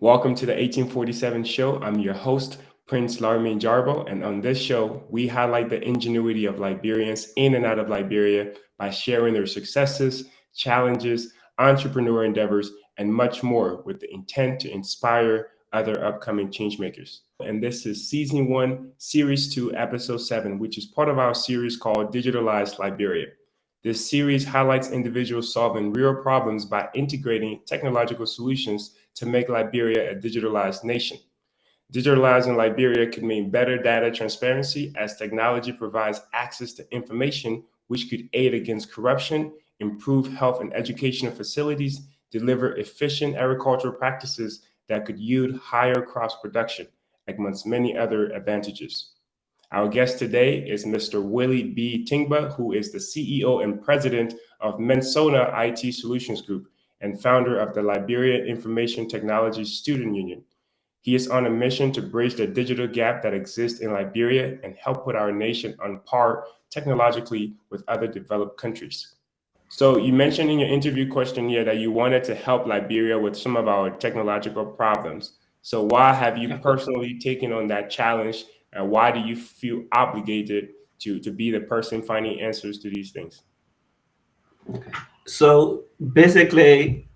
Welcome to the 1847 show. I'm your host, Prince Larmin Jarbo, and on this show, we highlight the ingenuity of Liberians in and out of Liberia by sharing their successes, challenges, entrepreneur endeavors, and much more with the intent to inspire other upcoming changemakers. And this is season 1, series 2, episode 7, which is part of our series called Digitalized Liberia. This series highlights individuals solving real problems by integrating technological solutions to make Liberia a digitalized nation. Digitalizing Liberia could mean better data transparency as technology provides access to information which could aid against corruption, improve health and educational facilities, deliver efficient agricultural practices that could yield higher crops production, amongst many other advantages. Our guest today is Mr. Willie B. Tingba, who is the CEO and president of Mensona IT Solutions Group and founder of the Liberian Information Technology Student Union. He is on a mission to bridge the digital gap that exists in Liberia and help put our nation on par technologically with other developed countries. So you mentioned in your interview questionnaire that you wanted to help Liberia with some of our technological problems. So why have you Okay. personally taken on that challenge, and why do you feel obligated to be the person finding answers to these things? So basically,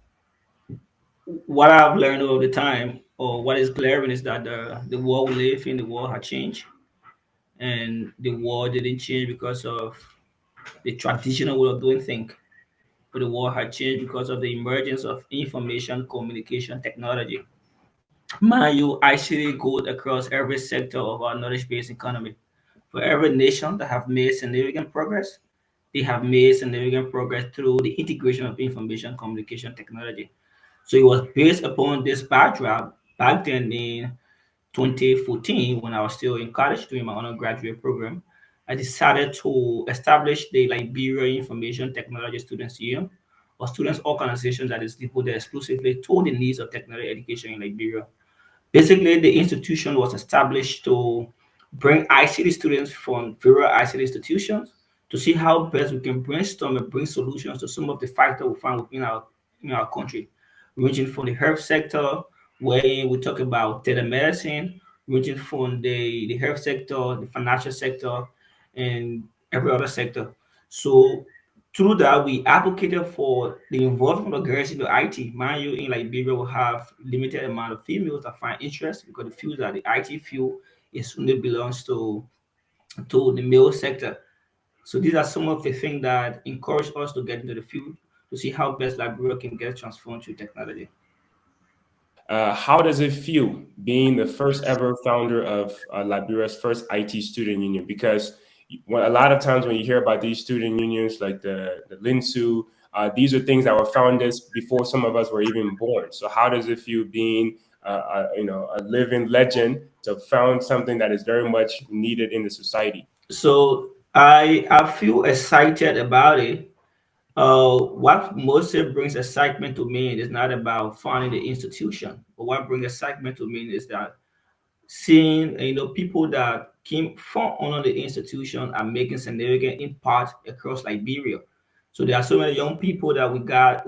what I've learned over the time, or what is glaring, is that the world we live in, the world had changed, and the world didn't change because of the traditional way of doing things, but the world had changed because of the emergence of information communication technology. Mind you, ICT goes across every sector of our knowledge-based economy. For every nation that have made significant progress, they have made significant progress through the integration of information communication technology. So it was based upon this backdrop back then in 2014 when I was still in college doing my undergraduate program. I decided to establish the Liberia Information Technology Students Union, a students organization that is devoted exclusively to the needs of technology education in Liberia. Basically, the institution was established to bring ICT students from various ICT institutions to see how best we can brainstorm and bring solutions to some of the factors we find within our country, ranging from the health sector, where we talk about telemedicine, ranging from the health sector, the financial sector, and every other sector. So through that, we advocated for the involvement of girls into IT. Mind you, in Liberia, we have limited amount of females that find interest because the field that the IT field is only belongs to the male sector. So these are some of the things that encourage us to get into the field to see how best Liberia can get transformed through technology. How does it feel being the first ever founder of Liberia's first IT student union? Because a lot of times when you hear about these student unions, like the Linsu, these are things that were founded before some of us were even born. So how does it feel being, a living legend to found something that is very much needed in the society? So I feel excited about it. What mostly brings excitement to me is not about funding the institution, but what brings excitement to me is that seeing people that came from under the institution are making significant impact across Liberia. So there are so many young people that we got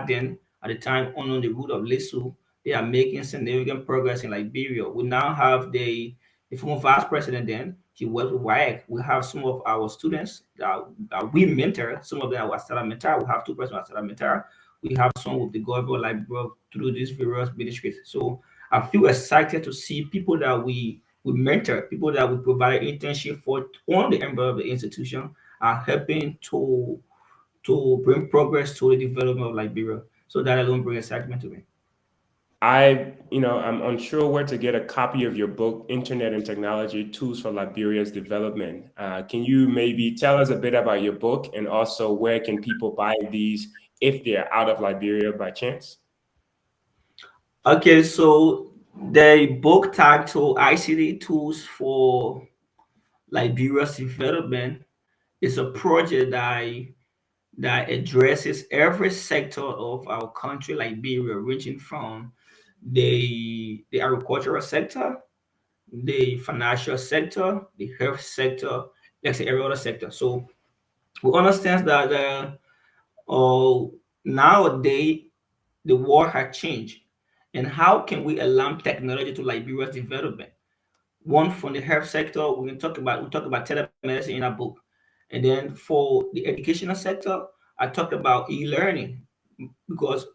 then at the time under the root of Lesu. They are making significant progress in Liberia. We now have the former vice president then. He works with WAEC. We have some of our students that we mentor. Some of them are Stella Mentor. We have two persons at Stella Mentor. We have some with the government Liberia through these various ministries. So I feel excited to see people that we mentor, people that we provide internship for on the embryo of the institution are helping to bring progress to the development of Liberia. So that alone brings excitement to me. I'm unsure where to get a copy of your book, Internet and Technology Tools for Liberia's Development. Can you maybe tell us a bit about your book and also where can people buy these if they're out of Liberia by chance? Okay, so the book title ICT Tools for Liberia's Development is a project that addresses every sector of our country, Liberia, ranging from the agricultural sector, the financial sector, the health sector, let's say every other sector. So we understand that nowadays the world has changed, And how can we align technology to Liberia's development? One from the health sector, we talk about telemedicine in our book. And then for the educational sector, I talked about e-learning because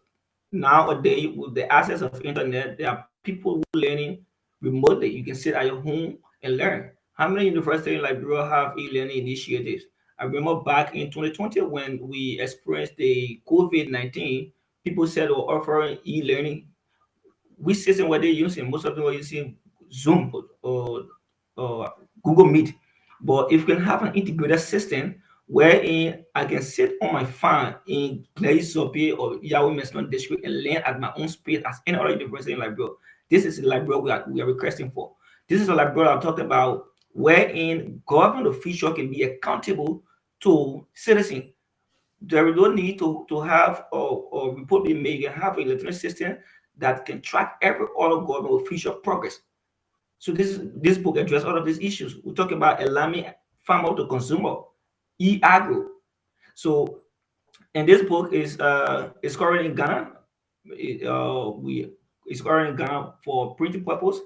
nowadays with the access of internet, there are people who are learning remotely. You can sit at your home and learn. How many universities in Liberia have e-learning initiatives? I remember back in 2020 when we experienced the COVID-19, people said they were offering e-learning. Which system were they using? Most of them were using Zoom or Google Meet. But if we can have an integrated system wherein I can sit on my phone in Place or Yahweh Mesnon District and learn at my own speed as any other university in Liberia, this is the Liberia we are requesting for. This is a Liberia I'm talking about wherein government official can be accountable to citizens. There is no need to have or report being made. You have an electronic system that can track every other government official progress. So this book addresses all of these issues. We talk about alarming farmer to consumer, e-agro. So and this book is currently in Ghana. We it's currently in Ghana for printing purpose,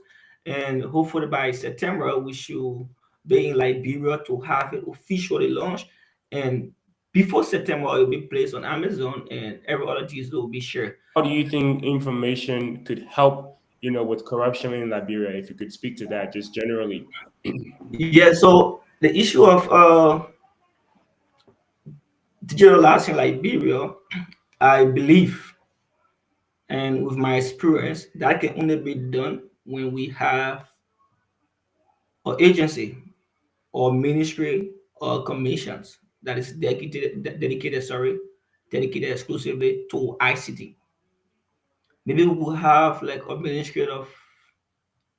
and hopefully by September we should be in Liberia to have it officially launched. And before September, it will be placed on Amazon, and every other digital will be shared. How do you think information could help, with corruption in Liberia? If you could speak to that just generally. Yeah. So the issue of digital arts in Liberia, I believe, and with my experience, that can only be done when we have an agency or ministry or commissions that is dedicated exclusively to ICT. Maybe we will have like a ministry of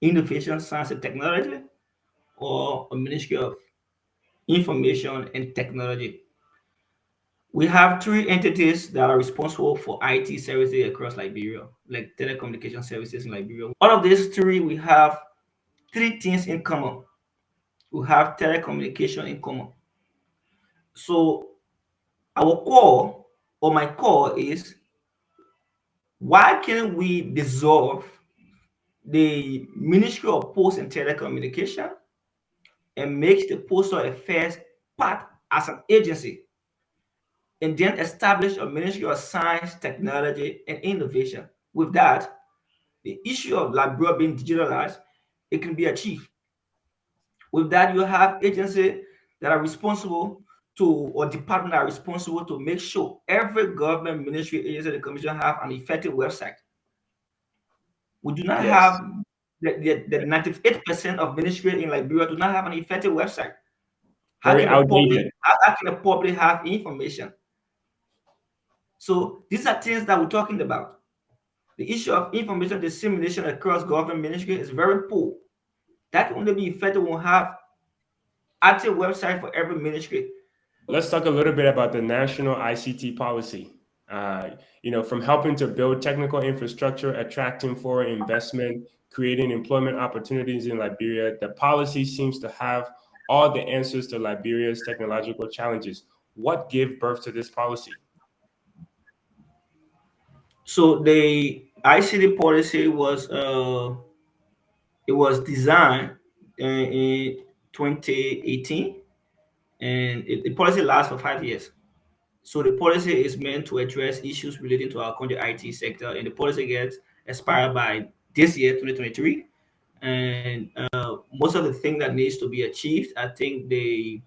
innovation, science and technology, or a ministry of information and technology. We have three entities that are responsible for IT services across Liberia, like telecommunication services in Liberia. All of these three, we have three things in common. We have telecommunication in common. So our core, or my core, is why can't we dissolve the Ministry of Post and Telecommunication and make the Postal Affairs part as an agency, and then establish a Ministry of Science, Technology, and Innovation? With that, the issue of Liberia being digitalized, it can be achieved. With that, you have agencies that are responsible to, or department that are responsible to make sure every government ministry, agency, and commission have an effective website. We do not Yes. have the 98% of ministry in Liberia do not have an effective website. How Very can the public outdated. how can the public have information? So these are things that we're talking about. The issue of information dissemination across government ministry is very poor. That can only be effective when we have active website for every ministry. Let's talk a little bit about the national ICT policy. From helping to build technical infrastructure, attracting foreign investment, creating employment opportunities in Liberia, the policy seems to have all the answers to Liberia's technological challenges. What gave birth to this policy? So the ICT policy was designed in 2018, and the policy lasts for 5 years. So the policy is meant to address issues relating to our country IT sector, and the policy gets expired by this year, 2023. And most of the thing that needs to be achieved, I think the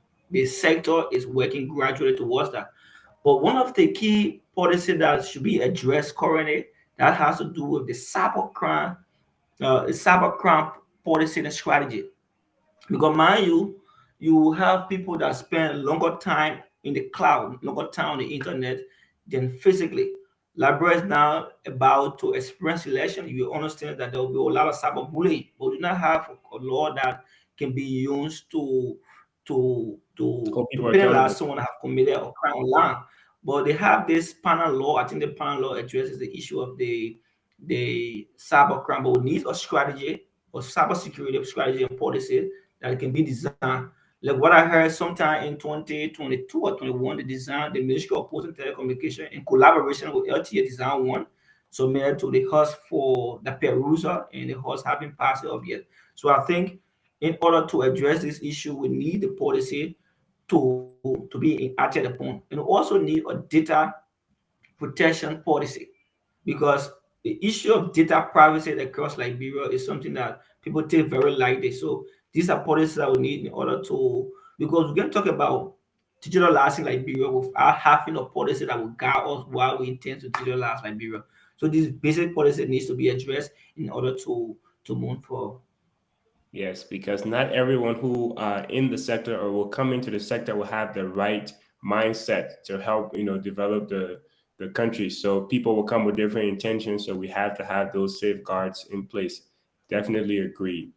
sector is working gradually towards that. But one of the key policy that should be addressed currently that has to do with the cybercrime policy and strategy. Because mind you, you have people that spend longer time in the cloud, longer time on the internet than physically. Liberia is now about to experience election. You understand that there will be a lot of cyberbullying, but we do not have a law that can be used Hold to people penalize accountable. someone that have committed a crime online. But they have this panel law. I think the panel law addresses the issue of the cyber crime, but we need a strategy or cybersecurity strategy and policy that can be designed. Like what I heard sometime in 2022 or 21, the Ministry of Post and Telecommunication in collaboration with LTA Design One. submitted to the host for the perusal and the host having passed it off yet. So I think in order to address this issue, we need the policy to be acted upon, and we also need a data protection policy, because the issue of data privacy across Liberia is something that people take very lightly. So these are policies that we need in order to, because we can talk about digitalizing Liberia without having a policy that will guide us while we intend to digitalize Liberia. So this basic policy needs to be addressed in order to move forward. Yes, because not everyone who in the sector or will come into the sector will have the right mindset to help, develop the country. So people will come with different intentions. So we have to have those safeguards in place. Definitely agree.